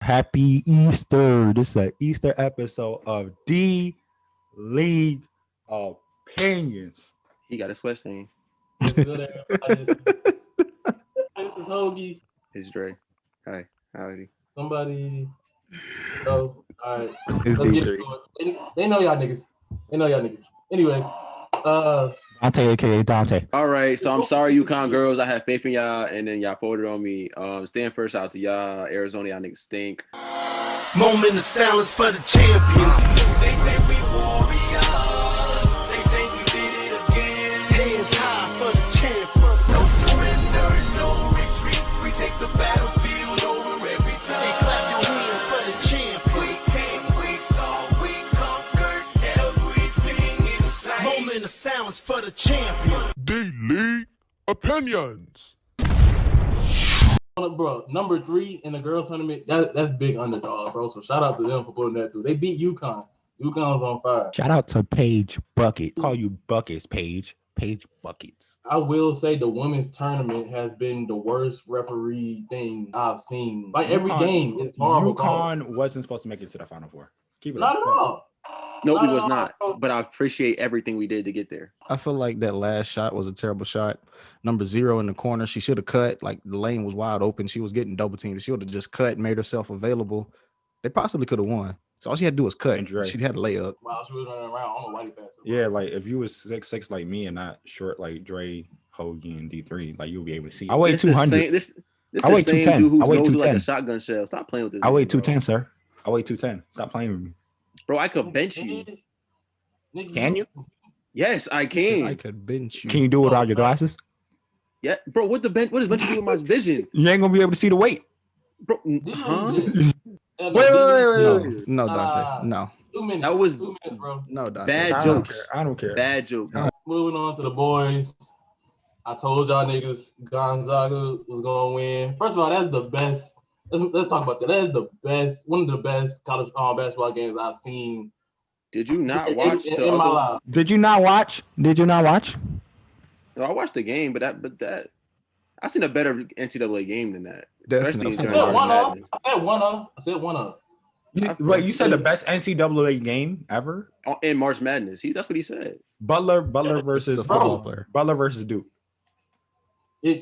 Happy Easter. This is an Easter episode of D League Opinions. He got a sweat stain. What's good, everybody? This is Hoagie. It's Dre. Hi. Howdy. Somebody. So, all right. It's Let's get D3. into it. They know y'all niggas. Anyway, Dante, aka Dante. All right. So I'm sorry, UConn girls. I had faith in y'all, and then y'all folded on me. Stanford, shout out to y'all. Arizona, y'all niggas stink. Moment of silence for the champions. They say we warriors. They say we did it again. Hands high for the champion. No surrender, no retreat. We take the battlefield over every time. And clap your hands for the champion. We came, we saw, we conquered everything in sight. Moment of silence for the champion. D-League Opinions. bro, number 3 in the girl tournament. That's big underdog, bro. So shout out to them for putting that through. They beat UConn. UConn's on fire. Shout out to Paige Bucket. Call you Buckets, Paige. Paige Buckets. I will say the women's tournament has been the worst referee thing I've seen. Like every game, it's horrible. UConn wasn't supposed to make it to the Final Four. Keep it Not up. at all. Nope, it was not. But I appreciate everything we did to get there. I feel like that last shot was a terrible shot. Number 0 in the corner. She should have cut. Like the lane was wide open. She was getting double teamed. She would have just cut, made herself available. They possibly could have won. So all she had to do was cut. She had a layup. Wow, she was running around. I don't know why they passed it. Yeah, like if you was 6'6" like me and not short like Dre, Hoagie, and D3, like you'll be able to see. I weigh 200. This I weigh 210. Dude whose I weigh nose is 210. like a shotgun shell. Stop playing with this. I weigh nigga, bro. 210, sir. I weigh 210. Stop playing with me. Bro, I could bench you. Can you? Yes, I can. I could bench you. Can you do it without your glasses? Yeah, bro. What does bench do with my vision, You ain't gonna be able to see the weight. bro? Huh? Wait. No, Dante. No. 2 minutes. That was 2 minutes, bro. No, Dante. bad I don't jokes. care. I don't care. Bad joke. Moving on to the boys. I told y'all niggas Gonzaga was gonna win. First of all, that's the best. Let's talk about that. That is the best, one of the best college basketball games I've seen. Did you not watch the in my other? life. Did you not watch? No, I watched the game, but that I seen a better NCAA game than that. Definitely. Especially I during said March one of. Madness. I said one of. Wait, you said the best NCAA game ever? In March Madness. That's what he said. Butler It's versus a football player. Butler versus Duke.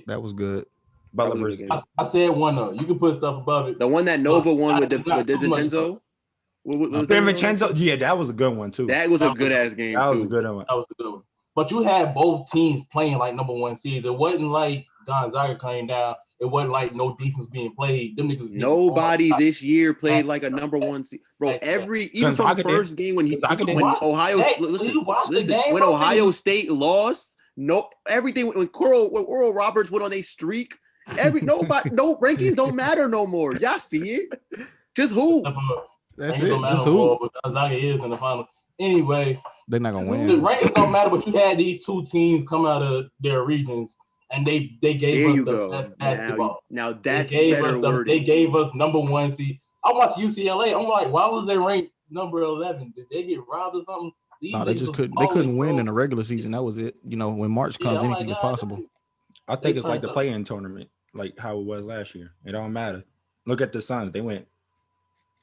That was good. Butler That was a versus good game. I said one of. You can put stuff above it. The one that Nova won with not too much, DiVincenzo. What was that one? Vincenzo. Yeah, that was a good one too. That was a good ass game That was a too. good one. That was a good one. But you had both teams playing like number 1 seeds. It wasn't like Gonzaga came down. It wasn't like no defense being played. Them niggas. Nobody this year played like a number 1 seed. Bro, even from Gonzaga the first game when Gonzaga did. Ohio Hey, listen, you watched the game, when bro? Ohio State lost, everything when Oral Roberts went on a streak, no rankings don't matter no more. Y'all see it? Just who? That's It it. don't matter Just more, who? but Gonzaga is in the final. Anyway, They're not gonna the win. rankings don't matter, but you had these 2 teams come out of their regions, and they gave There us you the go. best basketball. Now that's They gave better us They wording. gave us number 1 seed. I watched UCLA. I'm like, why was they ranked number 11? Did they get robbed or something? These No, they niggas just was couldn't. They couldn't balling, win bro. in the regular season. That was it. You know, when March Yeah, comes, I'm anything like, is God, possible. I think it's like the turned up. play-in tournament, like how it was last year. It don't matter. Look at the Suns. They went.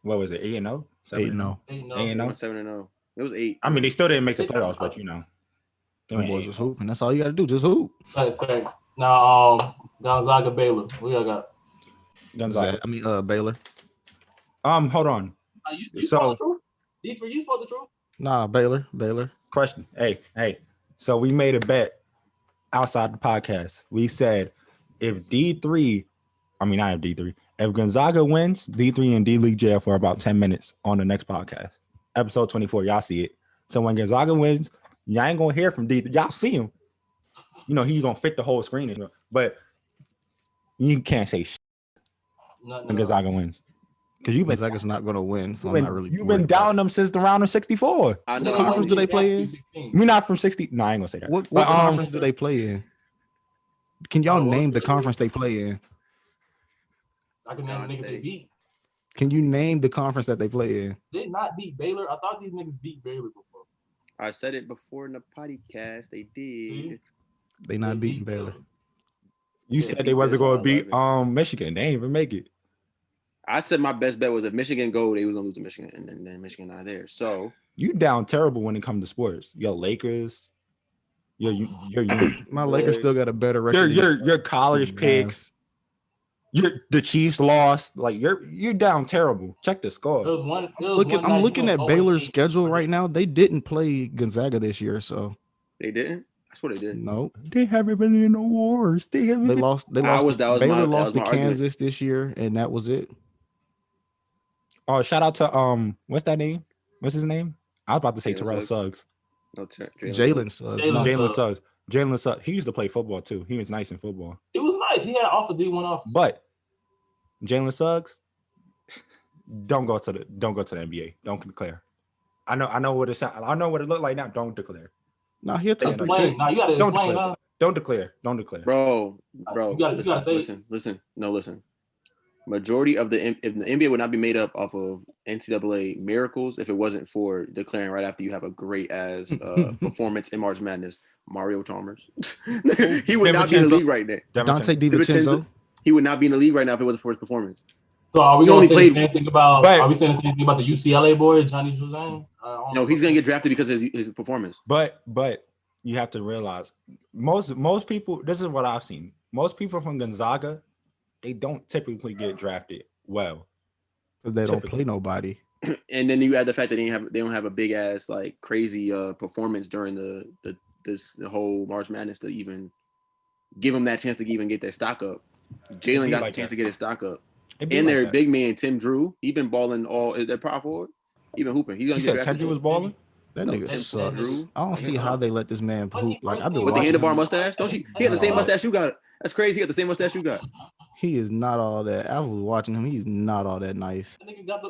What was it? 8-0? 8-0. 8-0. 7-0. It was 8. I mean, they still didn't make the playoffs, but you know. They Them went boys 8-0. was hooping. That's all you got to do. Just hoop. Thanks. Now, Gonzaga Baylor. What y'all got? Gonzaga. Baylor. Hold on. You So- spoke the truth? D3, you spoke the truth? Nah, Baylor. Question. Hey. So we made a bet outside the podcast. We said if if Gonzaga wins, D3 and D League jail for about 10 minutes on the next podcast. Episode 24. Y'all see it. So when Gonzaga wins, y'all ain't gonna hear from D3. Y'all see him. You know, he's gonna fit the whole screen. But you can't say shit when Gonzaga wins. Because you've been Gonzaga's not gonna win, so I'm not really. you've been down them since the round of 64. I What know. conference do they play in? We're not from 60. No, I ain't gonna say that. What But, conference do they play in? Can y'all name the conference they play in? I can name the niggas they beat. Can you name the conference that they play in? They did not beat Baylor. I thought these niggas beat Baylor before. I said it before in the podcast. They did. They not beating Baylor. You Yeah, said they beat wasn't Baylor gonna beat by 11. Michigan. They ain't even make it. I said my best bet was if Michigan go, they was gonna lose to Michigan, and then Michigan not there. So You down terrible when it comes to sports. Your Lakers, your My Lakers still got a better record. your college Mavs. picks. The Chiefs lost. Like you're down terrible. Check the score. I'm looking at Baylor's schedule right now. They didn't play Gonzaga this year, so they didn't. That's what they did. no. They haven't been in the wars. They lost. Baylor lost to Kansas this year, and that was it. Oh, shout out to what's that name? What's his name? I was about to say Terrell Suggs. No, Jalen Suggs. Jalen Suggs. He used to play football too. He was nice in football. It was nice. He had off a D1 off. But Jalen Suggs, don't go to the NBA. Don't declare. I know what it sound. I know what it looked like now. Don't declare. No, he'll take you gotta explain. Don't declare. Bro. You gotta say. Listen. Majority of the NBA would not be made up off of NCAA miracles if it wasn't for declaring right after you have a great ass performance in March Madness. Mario Chalmers, he would not be in the league right now. Dante DiVincenzo, he would not be in the league right now if it wasn't for his performance. So are we going to say the same thing about? Are we saying the same thing about the UCLA boy Johnny Juzang? No, he's going to get drafted because of his performance. But you have to realize most people. This is what I've seen. Most people from Gonzaga, they don't typically get drafted well. They don't play nobody. And then you add the fact that they don't have a big ass like crazy performance during this whole March Madness to even give them that chance to even get their stock up. Jalen got the chance to get his stock up. And their big man Tim Jrue, he been balling all their power forward. He been hooping. You said Tim Jrue was balling? That nigga sucks. I don't see how they let this man hoop. Like I've been with the handlebar mustache. Don't you? He had the same mustache you got. That's crazy. He got the same mustache you got. He is not all that. I was watching him. He's not all that nice.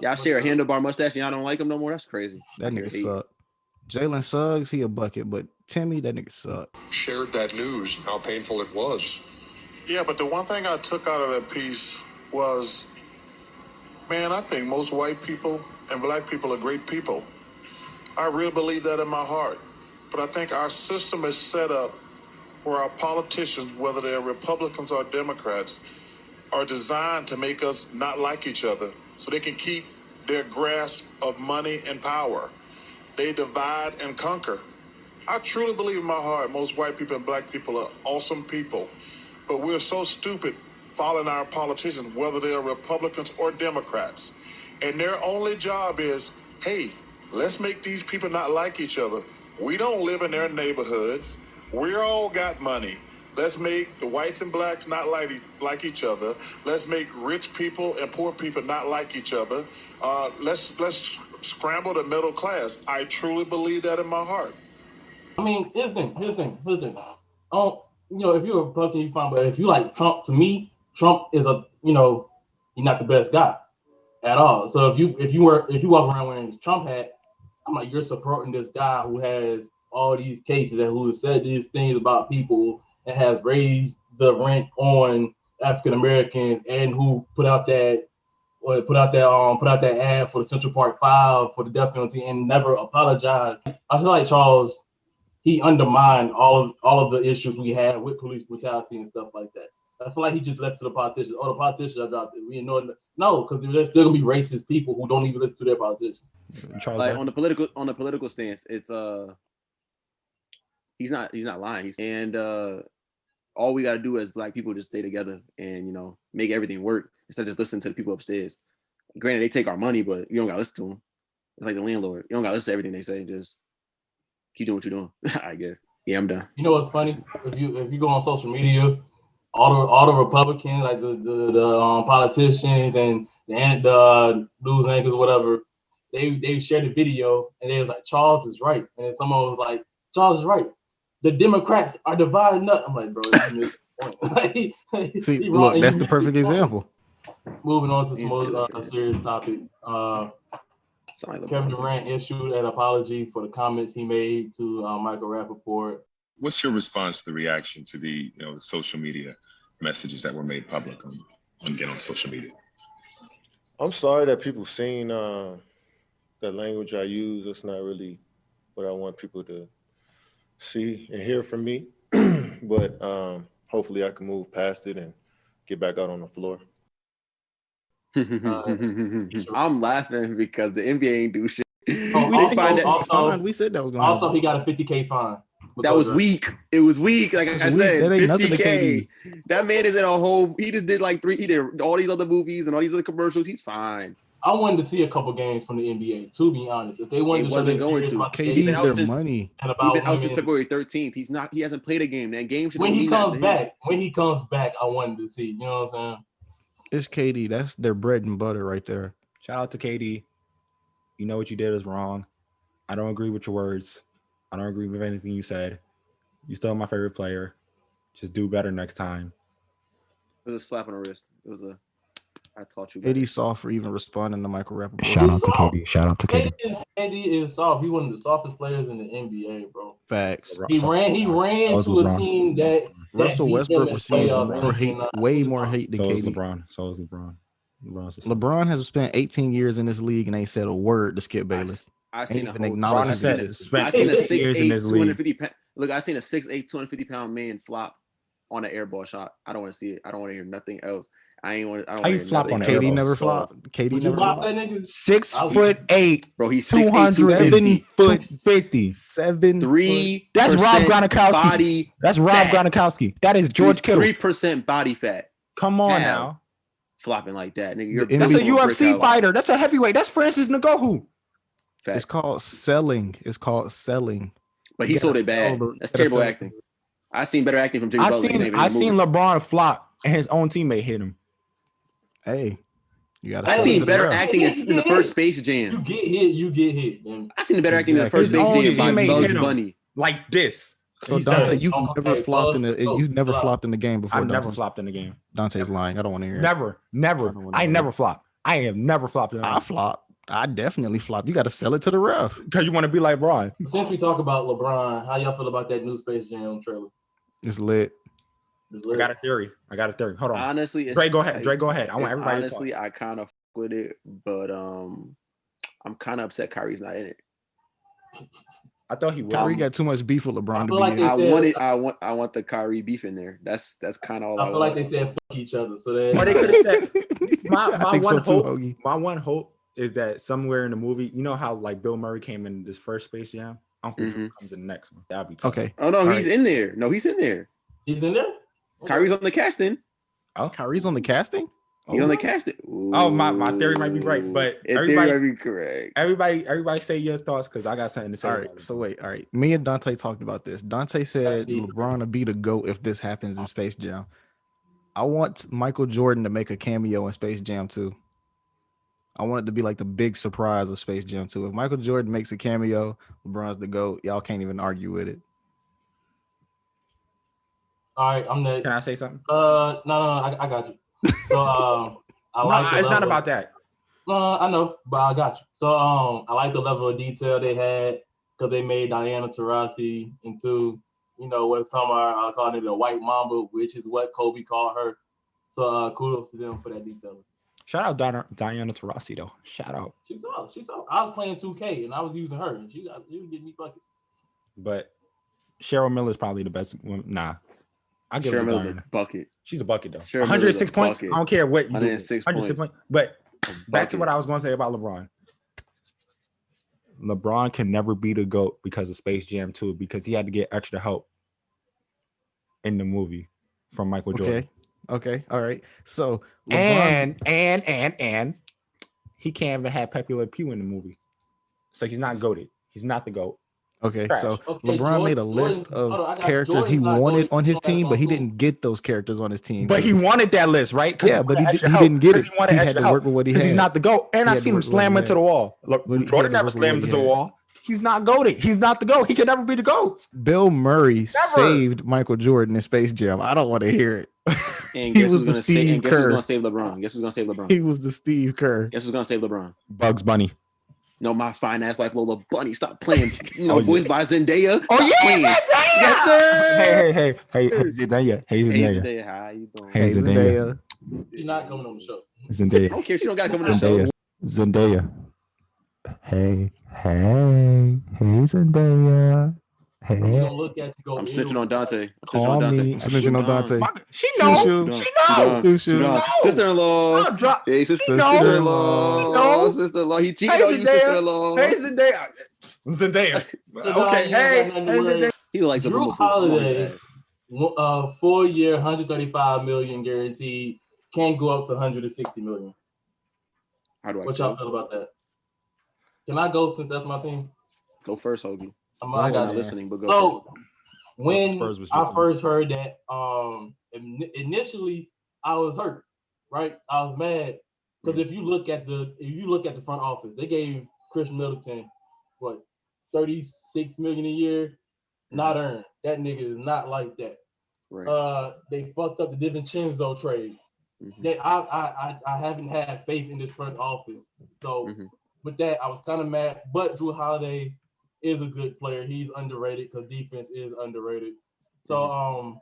Y'all share a handlebar mustache and y'all don't like him no more. That's crazy. That nigga suck. Jalen Suggs, he a bucket, but Timmy, that nigga suck. Shared that news and how painful it was. Yeah, but the one thing I took out of that piece was, man, I think most white people and black people are great people. I really believe that in my heart. But I think our system is set up where our politicians, whether they're Republicans or Democrats, are designed to make us not like each other so they can keep their grasp of money and power. They divide and conquer. I truly believe in my heart most white people and black people are awesome people, but we're so stupid following our politicians, whether they're Republicans or Democrats. And their only job is, hey, let's make these people not like each other. We don't live in their neighborhoods. We all got money. Let's make the whites and blacks not like each other. Let's make rich people and poor people not like each other. Let's scramble the middle class. I truly believe that in my heart. I mean, here's the thing. If you're a Republican, you're fine. But if you like Trump, to me, Trump is he's not the best guy at all. So if you walk around wearing his Trump hat, I'm like, you're supporting this guy who has all these cases and who has said these things about people and has raised the rent on African Americans and who put out that ad for the Central Park 5 for the death penalty and never apologized. I feel like Charles, he undermined all of the issues we had with police brutality and stuff like that. I feel like he just left to the politicians. Oh, the politicians are dropped it. We know it. No, because there's still gonna be racist people who don't even listen to their politicians. Like on the political stance, it's he's not lying. All we gotta do as black people just stay together and make everything work instead of just listening to the people upstairs. Granted, they take our money, but you don't gotta listen to them. It's like the landlord. You don't gotta listen to everything they say. Just keep doing what you're doing. I guess. Yeah, I'm done. You know what's funny? If you go on social media, all the Republicans, like the politicians and the news anchors, whatever, they shared the video and they was like, Charles is right, and then someone was like, Charles is right. The Democrats are dividing up. I'm like, bro, see, look, that's the perfect example. Moving on to some more serious topic. Kevin Durant issued an apology for the comments he made to Michael Rappaport. What's your response to the reaction to the the social media messages that were made public on social media? I'm sorry that people seen the language I use. That's not really what I want people to see and hear from me. But hopefully I can move past it and get back out on the floor. I'm laughing because the NBA ain't do shit. Oh, We didn't find that. also, we said that was going also, he got a $50K fine. That was weak. It was weak. Like I said, that ain't nothing to 50K. KD. That man is in a whole. He just did like 3. He did all these other movies and all these other commercials. He's fine. I wanted to see a couple games from the NBA. To be honest, if they wanted It to, wasn't going to. KD's their money. And He's been about out since February 13th. He's not. He hasn't played a game. That game should when he mean that comes to him. back. When he comes back, I wanted to see. You know what I'm saying? It's KD. That's their bread and butter right there. Shout out to KD. You know what you did is wrong. I don't agree with your words. I don't agree with anything you said. You still my favorite player. Just do better next time. It was a slap on the wrist. It was a. I taught you. KD soft for even responding to Michael Rappaport. Shout out to KD. Shout out to KD. KD is soft. He one of the softest players in the NBA, bro. Facts. He ran to a team that Russell beat Westbrook them in receives playoffs more and hate, cannot- way more hate than So is KD. LeBron. So is LeBron. LeBron has spent 18 years in this league and ain't said a word to Skip Bayless. I seen Ain't a even whole. acknowledged I his seen existence. a 6'8", years in this league. 250 pound. Look, I seen a 6'8", 250-pound man flop on an airball shot. I don't want to see it. I don't want to hear nothing else. I ain't want. I don't How you hear flop nothing on an else. KD airball? never So, flopped. KD Would you never block flopped. that nigga? 6'8", Bro, he's 6'8", 270 foot 50. 7 3. That's Rob Gronkowski. Body. That's Rob fat. Gronkowski. That is George Kittle. 3% body fat. Come on How? now. Flopping like that, nigga. You're That's a built for UFC breakout. fighter. That's a heavyweight. That's Francis Ngannou. Facts. It's called selling. It's called selling. But he You sold gotta it bad. sell the- That's gotta terrible sell it acting. I seen better acting from Jimmy I Butler. He not even in I the seen movie. LeBron flop and his own teammate hit him. Hey, you got to I sell it seen to better the ref. acting in the first Space You Jam. get hit. You get hit. Man. I seen the better acting in the Exactly. first Space His Jam own by teammate Bugs hit him. Bunny. Like this. So He's Dante, done. you've never flopped in the you've never flop. flopped in the game before. I've never Dante. flopped in the game. Dante's lying. I don't want to hear it. Never. I never flop. I have never flopped in the I game. flop. I definitely flop. You got to sell it to the ref. Because you want to be like Bron. Since we talk about LeBron, how y'all feel about that new Space Jam trailer? It's lit. I got a theory. Hold on. Honestly, Dre, go ahead. Dre, go ahead. I want everybody honestly, to talk. I kind of with it, but I'm kind of upset Kyrie's not in it. I thought he was. Kyrie got too much beef with LeBron to feel be like in. they- I want the Kyrie beef in there. That's kind of all I I feel want. like they said fuck each other. So that Or they could have said my I think one so too, hope. Hoagie. My one hope is that somewhere in the movie, you know how like Bill Murray came in this first Space Jam, Uncle Drew comes in the next one. That'd be tough. Okay. Oh no, All he's right. in there. No, he's in there. he's in there. Kyrie's on the casting. Oh, Kyrie's on the casting? He's on the casting. Oh, my theory might be right, but Theory everybody, might be correct. everybody say your thoughts because I got something to say. All about right. it. So wait. All right. Me and Dante talked about this. Dante said LeBron will be the GOAT if this happens in Space Jam. I want Michael Jordan to make a cameo in Space Jam 2. I want it to be like the big surprise of Space Jam 2. If Michael Jordan makes a cameo, LeBron's the GOAT. Y'all can't even argue with it. All right, I'm next. Can I say something? No, I got you. So I No, like. it's not about that. I know, but I got you. So I like the level of detail they had because they made Diana Taurasi into, what some are calling it a white mamba, which is what Kobe called her. So kudos to them for that detail. Shout out Diana Taurasi though. Shout out. She tough. I was playing 2K and I was using her, and she was getting me buckets. But Cheryl Miller is probably the best woman. Nah. I give Cheryl her Miller's Diana. a bucket. She's a bucket though. Cheryl 106 Miller's a points. bucket. I don't care what you do. 106 points. But back to what I was going to say about LeBron. LeBron can never be the GOAT because of Space Jam 2 because he had to get extra help in the movie from Michael Jordan. Okay. All right. So LeBron, And he can't even have Pepe Le Pew in the movie. So he's not GOATed. He's not the GOAT. Okay, Trash. so Okay, LeBron made a list of characters he wanted on his team, but he didn't get those characters on his team. But he wanted that list, right? Yeah, but he didn't get it. He had to work with what he had. He's not the GOAT. And I seen him slam into the wall. Look, But he Jordan had to never work with slammed what into he the had. wall. He's not GOATed. He's not the GOAT. He can never be the GOAT. Bill Murray saved Michael Jordan in Space Jam. I don't want to hear it. And He guess was who's the gonna Steve guess who's Kerr. gonna save LeBron? Guess who's gonna save LeBron? He was the Steve Kerr. Guess who's gonna save LeBron? Bugs Bunny. No, my fine ass wife Lola Bunny. Stop playing. Oh, Boys yeah. by Zendaya. Oh, Stop yeah, playing. Zendaya! Yes, sir. Hey, Zendaya. Hey, Hey, Zendaya. Zendaya, how you doing? Hey, Zendaya. She's not coming on the show. I Zendaya. don't care. She don't gotta come on the show. Zendaya. Hey, Zendaya. We're gonna look at you go. I'm snitching on Dante. Call me. Snitching on Dante. She know. She know. Sister-in-law. I'll drop. Hey, Sister-in-law. No. Sister-in-law. He cheated on you, sister-in-law. Hey, Zendaya. Okay. Hey, Zendaya. He likes Jrue Holiday. 4 year, 135 million guaranteed. Can go up to 160 million. How do I What feel? y'all feel about that? Can I go since that's my team? Go first, Hoagie. I'm not listening, but go so, first. When I first heard that, initially I was hurt, right? I was mad because if you look at the front office, they gave Chris Middleton what 36 million a year, not earned. That nigga is not like that. Right. They fucked up the DiVincenzo trade. I haven't had faith in this front office. So with that, I was kind of mad. But Jrue Holiday is a good player. He's underrated because defense is underrated. So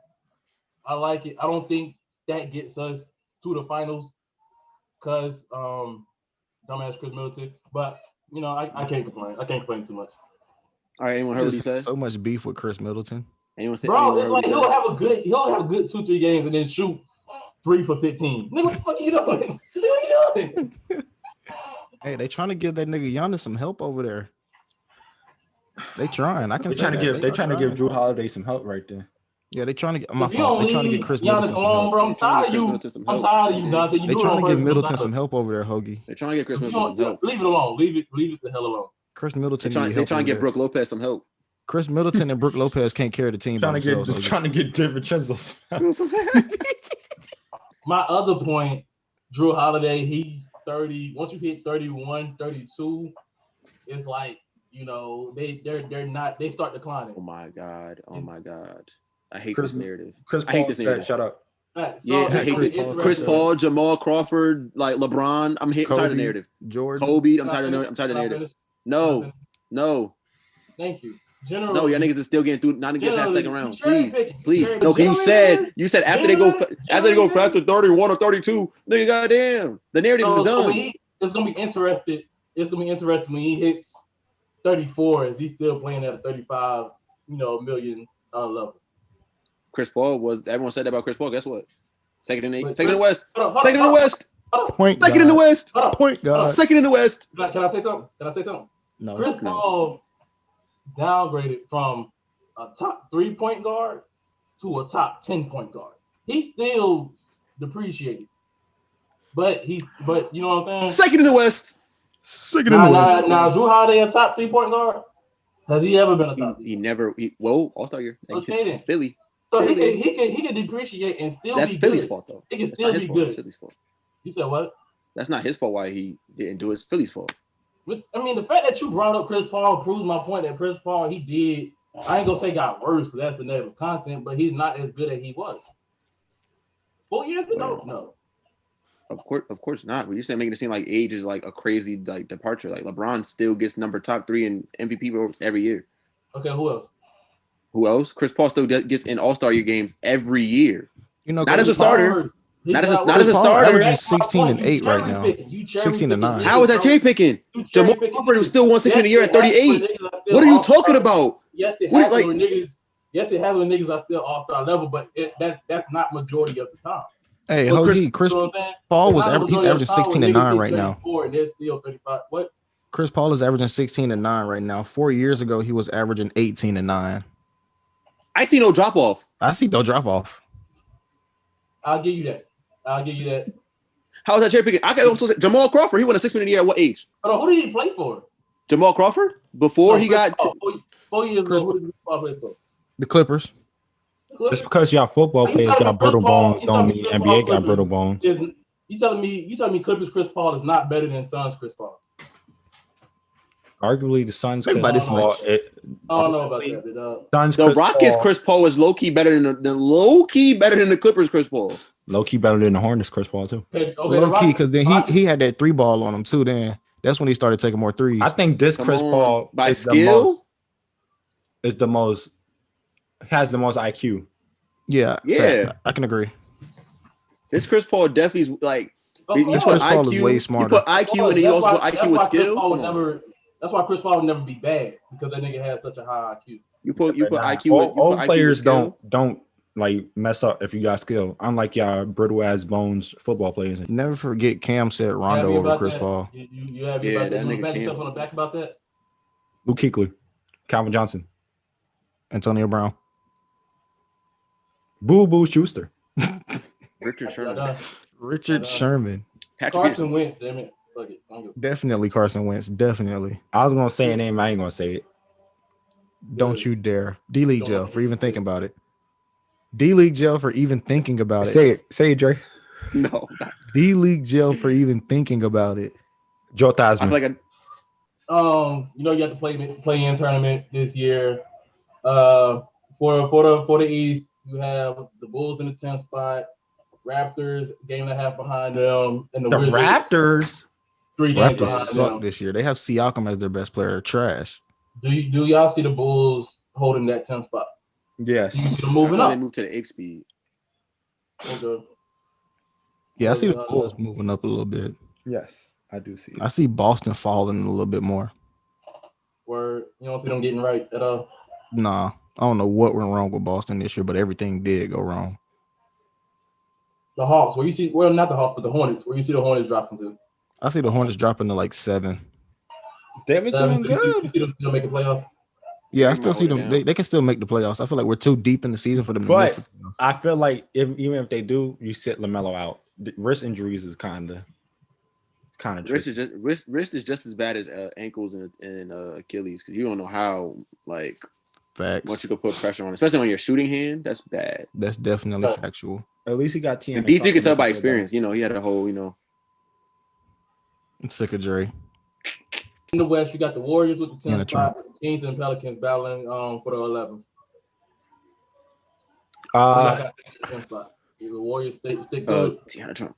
I like it. I don't think that gets us to the finals because dumbass Chris Middleton. But you know, I can't complain. I can't complain too much. All right, anyone heard what he said? So much beef with Chris Middleton. Anyone say? Bro, it's like he'll have a good 2-3 games and then shoot 3 for 15. Nigga, what the fuck are you doing? What are you doing? Hey, they trying to give that nigga Giannis some help over there. They trying. I can. They're trying to give Jrue Holiday some help right there. Yeah, they trying to get. My fault. They trying to get Chris Middleton some help. Bro, I'm tired of you. I'm tired of you, Dante. They trying to give Middleton some help over there, Hoagie. They're trying to get Chris Middleton some help. Leave it alone. Leave it the hell alone. Chris Middleton. They're trying to get Brook Lopez some help. Chris Middleton and Brook Lopez can't carry the team. Trying to get DiVincenzo. My other point, Jrue Holiday, he's 30. Once you hit 31, 32, it's like, you know, they're not, they start declining. Oh my God. I hate Chris, this narrative. Chris I hate Paul this narrative. Shut up. Right, so yeah, I hate this. Chris Paul, Jamal Crawford, like LeBron. I'm tired of the narrative. Jordan. Kobe. I'm tired of the narrative. No. Thank you. Generally, no, y'all niggas is still getting through, not getting past second round. Please. Picking. No, because you said after they go for after 31 or 32, nigga, goddamn, the narrative is done. It's gonna be interesting. It's gonna be interesting when he hits 34. Is he still playing at a 35, million level? Chris Paul was. Everyone said that about Chris Paul. Guess what? Second in the West. Second in the West. Second in the West. Point guard. Second in the West. Can I say something? No. Chris Paul downgraded from a top 3-point guard to a top 10-point guard. He's still depreciated, but you know what I'm saying? Second in the West. Now, Jrue Holiday a top 3-point guard? Has he ever been a top? He never. All-Star year. Okay then. Philly. So he can depreciate and still. That's be Philly's good. fault though. He can still be good. That's Philly's fault. You said what? That's not his fault why he didn't do it. It's Philly's fault. I mean, the fact that you brought up Chris Paul proves my point that Chris Paul, he did. I ain't gonna say got worse because that's the negative content, but he's not as good as he was 4 years ago. No. Of course not. But you're saying making it seem like age is like a crazy like departure. Like LeBron still gets top 3 in MVP votes every year. Okay, who else? Who else? Chris Paul still gets in All-Star year games every year. Not as a starter. Not as a starter. Averaging 16 and 8 right now. 16 and 9. How is that cherry picking? Jamal Crawford was still 160 a year at 38. What are you talking about? Yes, it happens when niggas. Yes, it happens when niggas are still All-Star level, but that's not majority of the time. Hey, Chris Paul he's averaging 16 and 9 right now. And they're still 35. What? Chris Paul is averaging 16 and 9 right now. 4 years ago, he was averaging 18 and 9. I see no drop off. I'll give you that. How is that cherry picking? I can also Jamal Crawford. He won a 6 minute year at what age? Hold on, who did he play for? Jamal Crawford before he got 4 years ago. Who did he play for? The Clippers. Just because y'all football players got brittle bones don't mean NBA got brittle bones. You telling me Clippers Chris Paul is not better than Suns Chris Paul? Arguably, the Suns. I don't know about that. The Rockets Chris Paul was low key better than the Clippers Chris Paul. Low key better than the Hornets Chris Paul too. Low key because then he had that 3 ball on him too. Then that's when he started taking more threes. I think this Chris Paul by skill has the most IQ. Yeah. Fact. I can agree. This Chris Paul definitely is like. Chris Paul is way smarter. You put IQ and then you also put IQ with skill. That's why Chris Paul would never be bad because that nigga has such a high IQ. You put Nah, IQ. Old IQ players with skill. don't like mess up if you got skill. Unlike y'all brittle ass bones football players. Never forget Cam said You Rondo happy over about Chris that? Paul. You happy Yeah, about that? that You want nigga to pat yourself Cam's- on the back about that? Luke Kuechly, Calvin Johnson, Antonio Brown. Boo Boo Schuster. Richard Sherman. Done. Richard Sherman. Patrick Carson Peterson. Wentz, damn it. Fuck it. I'm good. Definitely Carson Wentz. Definitely. I was gonna say a name, I ain't gonna say it. Don't you dare. D-League Don't jail want for to even say thinking it. about it. D-League jail for even thinking about it. Say it, Dre. No, D-League jail for even thinking about it. Joe I Theismann. feel like You have to play in tournament this year. For the East, you have the Bulls in the 10th spot, Raptors game and a half behind them, and the Wizards Raptors. 3 games Raptors behind suck them. this year. They have Siakam as their best player. They're trash. Do y'all see the Bulls holding that 10th spot? Yes. You see them I moving thought up. they moved to the 8 speed. Okay. Yeah, I see the Bulls moving up a little bit. Yes, I do see I see Boston falling a little bit more. Where you don't see them getting right at all. Nah, I don't know what went wrong with Boston this year, but everything did go wrong. The Hawks, not the Hawks, but the Hornets, where you see the Hornets dropping to. I see the Hornets dropping to like 7. They've been doing good. You see them still making playoffs? Yeah, I They still might see hold it them. down. They can still make the playoffs. I feel like we're too deep in the season for them to miss But the playoffs. I feel like even if they do, you sit LaMelo out. Wrist injuries is kind of Wrist tricky. is just as bad as ankles and Achilles, because you don't know how Facts. much you could put pressure on, especially on your shooting hand. That's bad. That's definitely factual. At least he got TN. And D3 can tell by experience. You know, he had a whole. I'm sick of Dre. In the West, you got the Warriors with the And 10th the spot, with the Kings and Pelicans battling for the 11th. Uh, The 10th spot. The Warriors stick good. Tiana Trump.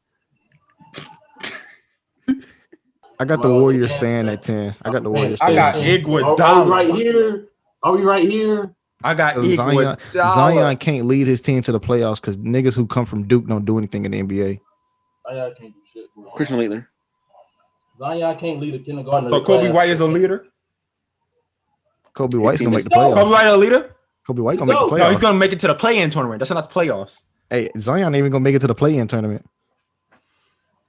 I got the Warriors staying at 10. I got the Warriors I staying got at 10. Iguodala. Are we right here? Are we right here? I got Zion Zion. can't lead his team to the playoffs because niggas who come from Duke don't do anything in the NBA. Zion can't do shit. Bro. Christian Laettner. Zion can't lead a kindergarten. So Kobe White is a leader. Kobe White's team gonna is- make the playoffs. Kobe White a leader. Kobe White gonna make the playoffs. No, he's gonna make it to the play-in tournament. That's not the playoffs. Hey, Zion ain't even gonna make it to the play-in tournament.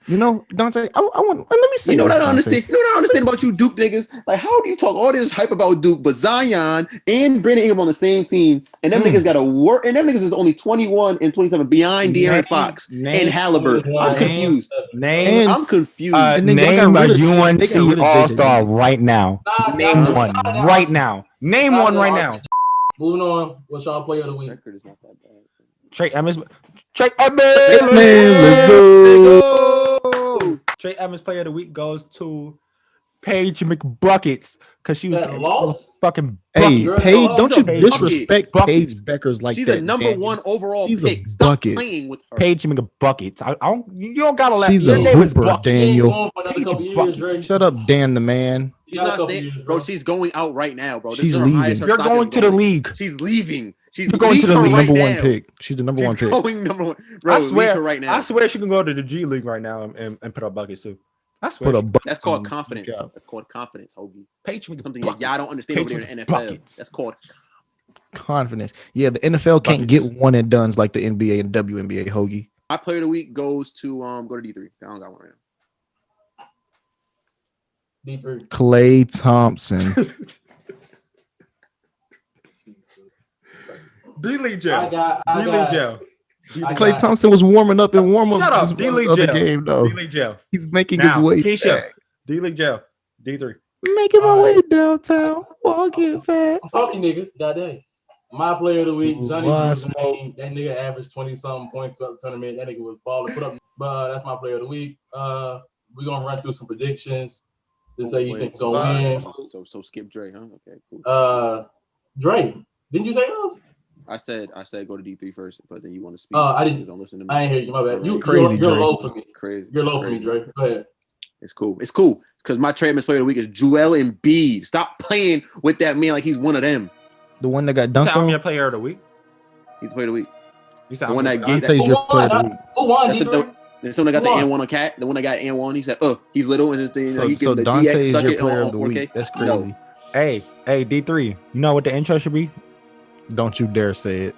You know, Dante, I want. Let me see. You know what I this, don't Dante. understand? You know what I understand about you Duke niggas? Like, how do you talk all this hype about Duke, but Zion and Brandon Ingram on the same team, and them niggas got to work, and them niggas is only 21 and 27 behind De'Aaron Fox and Halliburton. I'm confused. I'm confused. And then Name y'all got rid of- a they got UNC rid of All-Star JJ. right now. Name one right now. Name one right now. Moving on. What's y'all player of the week? Record is not that bad. Trey Evans. Trey Evans. Let's go. Trey Evans player of the week goes to Paige McBuckets because she was That loss? fucking Hey, bucket. Paige, don't you Bucket. disrespect Bucket. Paige Beckers like She's that. a number Daniel. one overall She's a pick. Stop bucket. playing with her. Paige McBuckets. I don't. You don't gotta let. She's Your a name is hooper, Bucket. Daniel. Going for another couple years, Bucket. Dre. Shut up, Dan the man. She's Got a not couple staying, years, bro. bro. She's going out right now, bro. This She's is her leaving. highest her You're stock going is to the league. She's leaving. She's You're going to the leave her league. right Number now. one pick. She's the number She's one pick. going number one. Bro, I leave swear. her right now. I swear she can go to the G League right now and put up buckets too. I swear. Put a bucket That's called on confidence. the cap. That's called confidence, Hoagie. Paige Something McBuckets. y'all don't understand over there in the NFL. Buckets. That's called Confidence. Yeah, the NFL can't Buckets. get one and dones like the NBA and WNBA, Hoagie. my player of the week goes to go to D3. I don't got one right now. D3. Klay Thompson. D-League I jail. got. D-League jail. I Klay got- Thompson was warming up in warm-ups Shut up. this D-League other jail. game, though. D-League jail. He's making Now, his way Keisha. back. D-League jail. D3. Making my way downtown, walking fast. I'm talking, nigga. Goddamn. My player of the week, Johnny Why Jrue, name. That nigga averaged 20-something points throughout the tournament. That nigga was balling. Put up. But that's my player of the week. We're gonna run through some predictions to say you think it's gonna win. So skip Dre, huh? Okay, cool. Dre, didn't you say those? I said go to D3 first, but then you want to speak. I didn't. Don't listen to me. I ain't hear you. My bad. You Crazy, You're Dre. low for me. Crazy. You're low for me, Crazy. Dre. Go ahead. It's cool. It's cool because my Trademan's player of the week is Joel Embiid. Stop playing with that man like he's one of them. The one that got dunked Tell me on. your player of the week. He's player of the week. You The one that gave Dante's that. your player of the week. Who won, That's D3? the someone that got the Who won? N1 on Cat. The one that got N1. He said, he's little and his thing. So, he so the Dante DX is suck your it player on of the 4K. week. That's No. crazy. Hey, D3. You know what the intro should be? Don't you dare say it.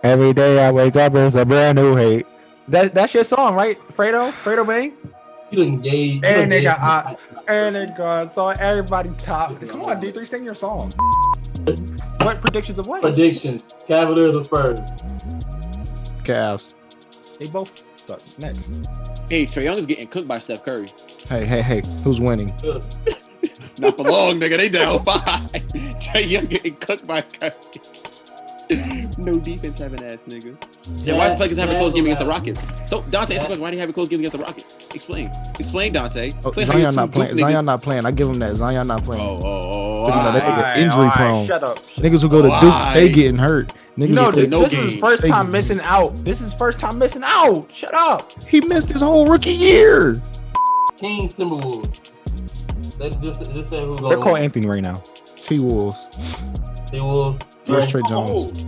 Every day I wake up, it's a brand new hate. That's your song, right, Fredo? Fredo Bang? You didn't gauge. And they got and they got saw everybody top. Come on, D3, sing your song. What predictions of what? Predictions: Cavaliers or Spurs? Cavs. They both suck. Next. Hey, Trae Young is getting cooked by Steph Curry. Hey. Who's winning? Not for long, nigga. They down 5. Trae Young getting cooked by Curry. No defense having ass, nigga. Yeah, why is the Pelicans having a close game against the Rockets? So, Dante, why do you have a close game against the Rockets? Explain, Dante. Explain Zion not playing. Zion not playing. I give him that. Zion not playing. Injury prone. Shut up. Niggas who go to Duke stay getting hurt. Niggas this is his first time missing out. Shut up. He missed his whole rookie year. Kings, Timberwolves. They just said who goes. They're called Anthony right now. T-Wolves. T-Wolves. Where's Trey Jones?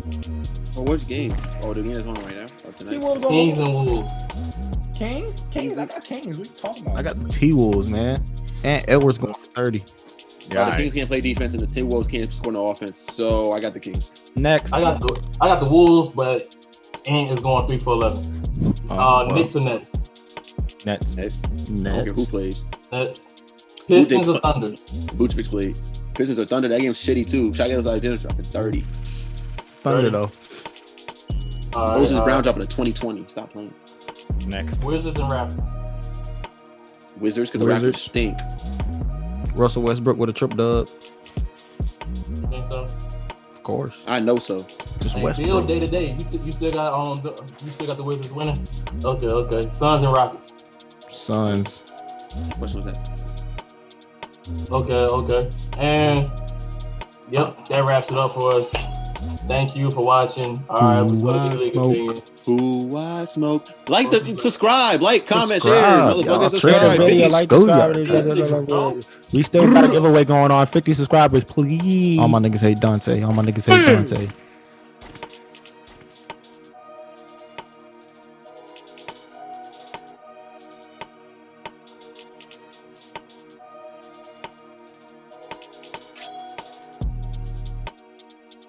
Oh, which game? Oh, the game is on right now. Or tonight. Kings and Wolves. Kings? I got Kings. What you talking about? I got the T-Wolves, man. And Edwards going for 30. The Kings can't play defense and the Timberwolves can't score no offense. So I got the Kings. Next. I got the Wolves, but Ant is going 3 for 11. Knicks or Nets? Nets. I don't care who plays. Nets. Pistons or Thunder? Vucevic played. Pistons or Thunder. That game's shitty too. Shaq was like dinner dropping 30. Thunder though. Moses Brown dropping a 2020. Stop playing. Next. Wizards and Raptors. Wizards, because the Raptors stink. Russell Westbrook with a triple dub. You think so? Of course. I know so. Just Still Westbrook. day to day. You still got the Wizards winning. Okay. Suns and Rockets. Suns. What was that? Okay. And that wraps it up for us. Thank you for watching. All right, Who I smoke. Like the subscribe, comment, Subscribe. share. Motherfuckers, subscribe. Video, like, we still got a giveaway going on. 50 subscribers, please. All my niggas hate Dante.